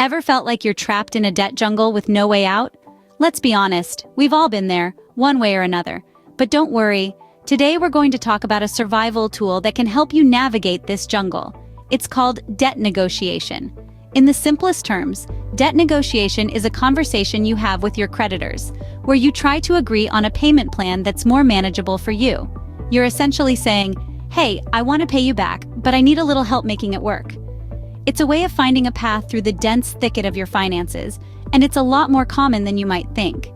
Ever felt like you're trapped in a debt jungle with no way out? Let's be honest, we've all been there, one way or another. But don't worry, today we're going to talk about a survival tool that can help you navigate this jungle. It's called debt negotiation. In the simplest terms, debt negotiation is a conversation you have with your creditors, where you try to agree on a payment plan that's more manageable for you. You're essentially saying, "Hey, I want to pay you back, but I need a little help making it work." It's a way of finding a path through the dense thicket of your finances, and it's a lot more common than you might think.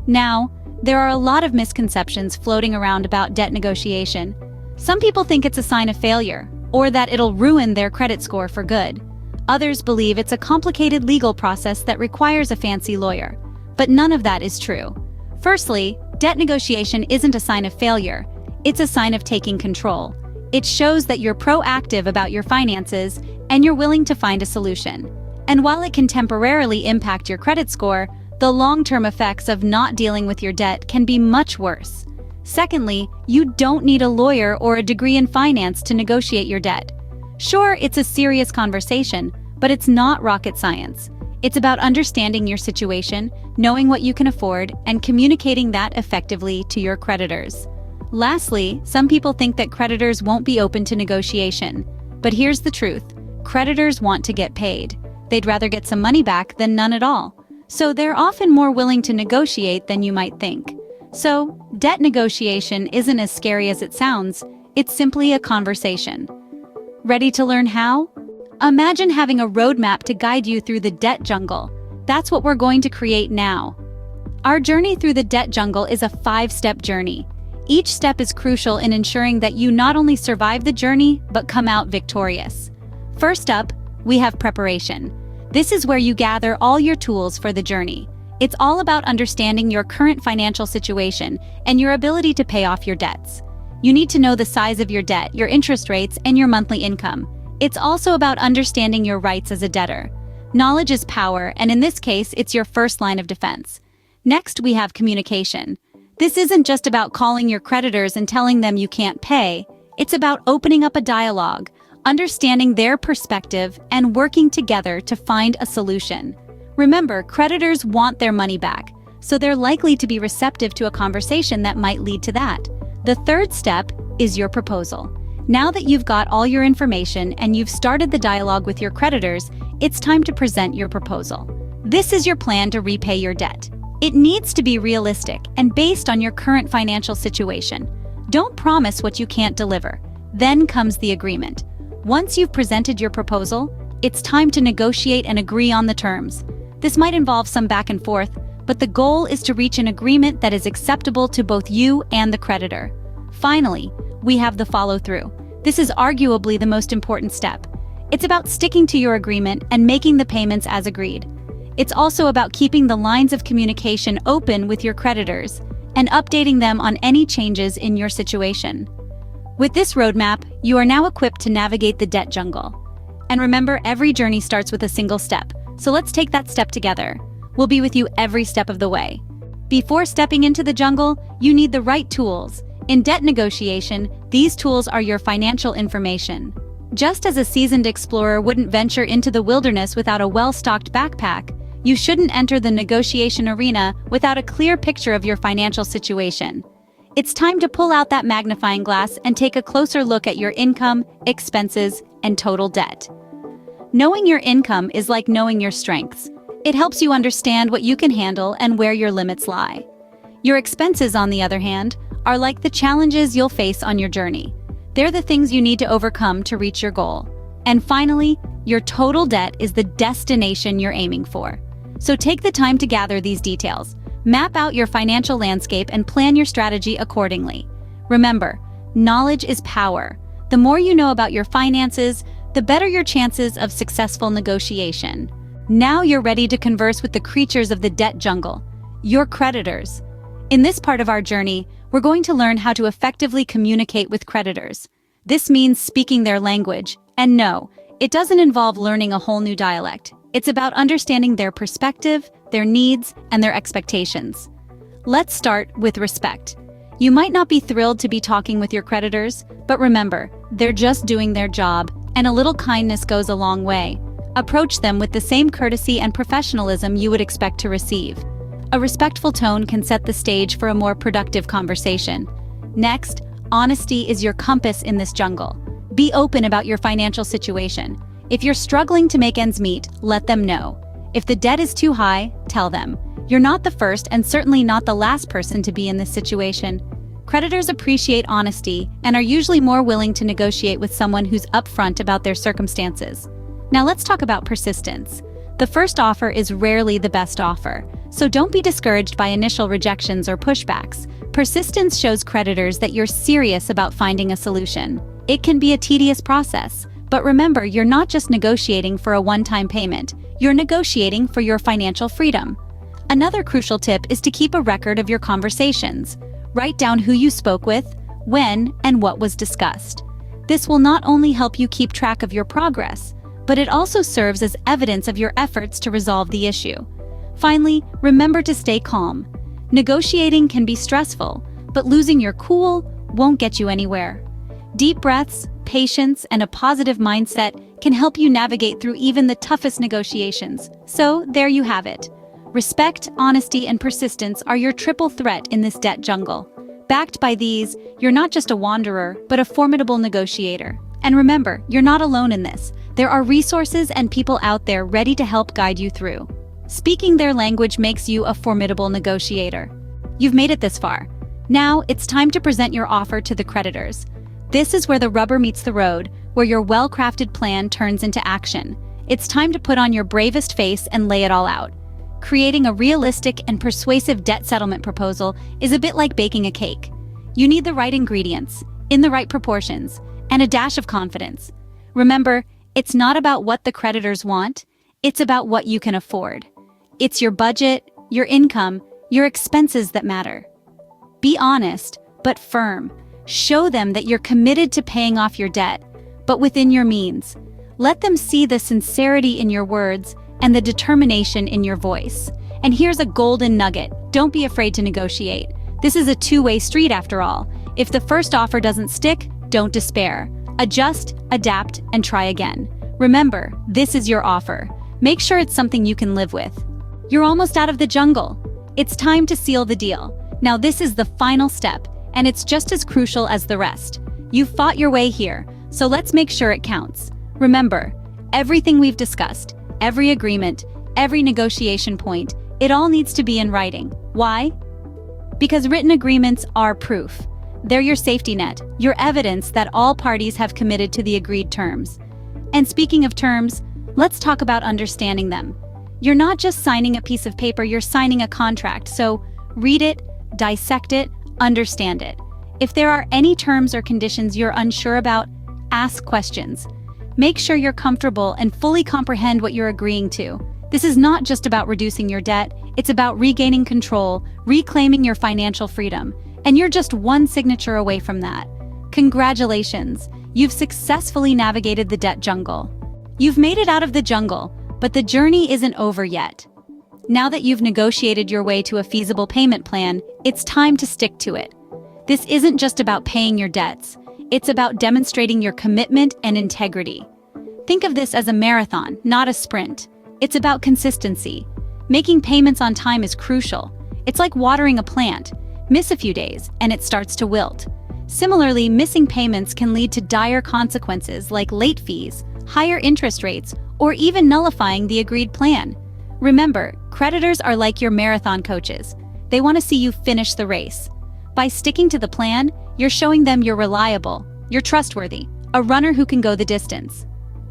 Now, there are a lot of misconceptions floating around about debt negotiation. Some people think it's a sign of failure, or that it'll ruin their credit score for good. Others believe it's a complicated legal process that requires a fancy lawyer. But none of that is true. Firstly, debt negotiation isn't a sign of failure. It's a sign of taking control. It shows that you're proactive about your finances and you're willing to find a solution. And while it can temporarily impact your credit score, the long-term effects of not dealing with your debt can be much worse. Secondly, you don't need a lawyer or a degree in finance to negotiate your debt. Sure, it's a serious conversation, but it's not rocket science. It's about understanding your situation, knowing what you can afford, and communicating that effectively to your creditors. Lastly, some people think that creditors won't be open to negotiation. But here's the truth. Creditors want to get paid. They'd rather get some money back than none at all. So they're often more willing to negotiate than you might think. So, debt negotiation isn't as scary as it sounds. It's simply a conversation. Ready to learn how? Imagine having a roadmap to guide you through the debt jungle. That's what we're going to create now. Our journey through the debt jungle is a 5-step journey. Each step is crucial in ensuring that you not only survive the journey, but come out victorious. First up, we have preparation. This is where you gather all your tools for the journey. It's all about understanding your current financial situation and your ability to pay off your debts. You need to know the size of your debt, your interest rates, and your monthly income. It's also about understanding your rights as a debtor. Knowledge is power, and in this case, it's your first line of defense. Next, we have communication. This isn't just about calling your creditors and telling them you can't pay. It's about opening up a dialogue, understanding their perspective, and working together to find a solution. Remember, creditors want their money back, so they're likely to be receptive to a conversation that might lead to that. The third step is your proposal. Now that you've got all your information and you've started the dialogue with your creditors, it's time to present your proposal. This is your plan to repay your debt. It needs to be realistic and based on your current financial situation. Don't promise what you can't deliver. Then comes the agreement. Once you've presented your proposal, it's time to negotiate and agree on the terms. This might involve some back and forth, but the goal is to reach an agreement that is acceptable to both you and the creditor. Finally, we have the follow-through. This is arguably the most important step. It's about sticking to your agreement and making the payments as agreed. It's also about keeping the lines of communication open with your creditors and updating them on any changes in your situation. With this roadmap, you are now equipped to navigate the debt jungle. And remember, every journey starts with a single step, so let's take that step together. We'll be with you every step of the way. Before stepping into the jungle, you need the right tools. In debt negotiation, these tools are your financial information. Just as a seasoned explorer wouldn't venture into the wilderness without a well-stocked backpack, you shouldn't enter the negotiation arena without a clear picture of your financial situation. It's time to pull out that magnifying glass and take a closer look at your income, expenses, and total debt. Knowing your income is like knowing your strengths. It helps you understand what you can handle and where your limits lie. Your expenses, on the other hand, are like the challenges you'll face on your journey. They're the things you need to overcome to reach your goal. And finally, your total debt is the destination you're aiming for. So take the time to gather these details. Map out your financial landscape and plan your strategy accordingly. Remember, knowledge is power. The more you know about your finances, the better your chances of successful negotiation. Now you're ready to converse with the creatures of the debt jungle, your creditors. In this part of our journey, we're going to learn how to effectively communicate with creditors. This means speaking their language. And no, it doesn't involve learning a whole new dialect. It's about understanding their perspective, their needs, and their expectations. Let's start with respect. You might not be thrilled to be talking with your creditors, but remember, they're just doing their job, and a little kindness goes a long way. Approach them with the same courtesy and professionalism you would expect to receive. A respectful tone can set the stage for a more productive conversation. Next, honesty is your compass in this jungle. Be open about your financial situation. If you're struggling to make ends meet, let them know. If the debt is too high, tell them. You're not the first and certainly not the last person to be in this situation. Creditors appreciate honesty and are usually more willing to negotiate with someone who's upfront about their circumstances. Now let's talk about persistence. The first offer is rarely the best offer, so don't be discouraged by initial rejections or pushbacks. Persistence shows creditors that you're serious about finding a solution. It can be a tedious process, but remember, you're not just negotiating for a one-time payment, you're negotiating for your financial freedom. Another crucial tip is to keep a record of your conversations. Write down who you spoke with, when, and what was discussed. This will not only help you keep track of your progress, but it also serves as evidence of your efforts to resolve the issue. Finally, remember to stay calm. Negotiating can be stressful, but losing your cool won't get you anywhere. Deep breaths, patience, and a positive mindset can help you navigate through even the toughest negotiations. So, there you have it. Respect, honesty, and persistence are your triple threat in this debt jungle. Backed by these, you're not just a wanderer, but a formidable negotiator. And remember, you're not alone in this. There are resources and people out there ready to help guide you through. Speaking their language makes you a formidable negotiator. You've made it this far. Now, it's time to present your offer to the creditors. This is where the rubber meets the road, where your well-crafted plan turns into action. It's time to put on your bravest face and lay it all out. Creating a realistic and persuasive debt settlement proposal is a bit like baking a cake. You need the right ingredients, in the right proportions, and a dash of confidence. Remember, it's not about what the creditors want, it's about what you can afford. It's your budget, your income, your expenses that matter. Be honest, but firm. Show them that you're committed to paying off your debt, but within your means. Let them see the sincerity in your words and the determination in your voice. And here's a golden nugget. Don't be afraid to negotiate. This is a two-way street after all. If the first offer doesn't stick, don't despair. Adjust, adapt, and try again. Remember, this is your offer. Make sure it's something you can live with. You're almost out of the jungle. It's time to seal the deal. Now this is the final step, and it's just as crucial as the rest. You've fought your way here, so let's make sure it counts. Remember, everything we've discussed, every agreement, every negotiation point, it all needs to be in writing. Why? Because written agreements are proof. They're your safety net, your evidence that all parties have committed to the agreed terms. And speaking of terms, let's talk about understanding them. You're not just signing a piece of paper, you're signing a contract, so read it, dissect it, understand it. If there are any terms or conditions you're unsure about, ask questions. Make sure you're comfortable and fully comprehend what you're agreeing to. This is not just about reducing your debt, it's about regaining control, reclaiming your financial freedom. And you're just one signature away from that. Congratulations, you've successfully navigated the debt jungle. You've made it out of the jungle, but the journey isn't over yet. Now that you've negotiated your way to a feasible payment plan, it's time to stick to it. This isn't just about paying your debts, it's about demonstrating your commitment and integrity. Think of this as a marathon, not a sprint. It's about consistency. Making payments on time is crucial. It's like watering a plant. Miss a few days, and it starts to wilt. Similarly, missing payments can lead to dire consequences like late fees, higher interest rates, or even nullifying the agreed plan. Remember, creditors are like your marathon coaches. They want to see you finish the race. By sticking to the plan, you're showing them you're reliable, you're trustworthy, a runner who can go the distance.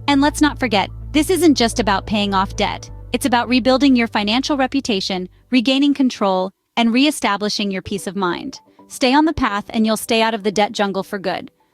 And let's not forget, this isn't just about paying off debt. It's about rebuilding your financial reputation, regaining control, and re-establishing your peace of mind. Stay on the path and you'll stay out of the debt jungle for good.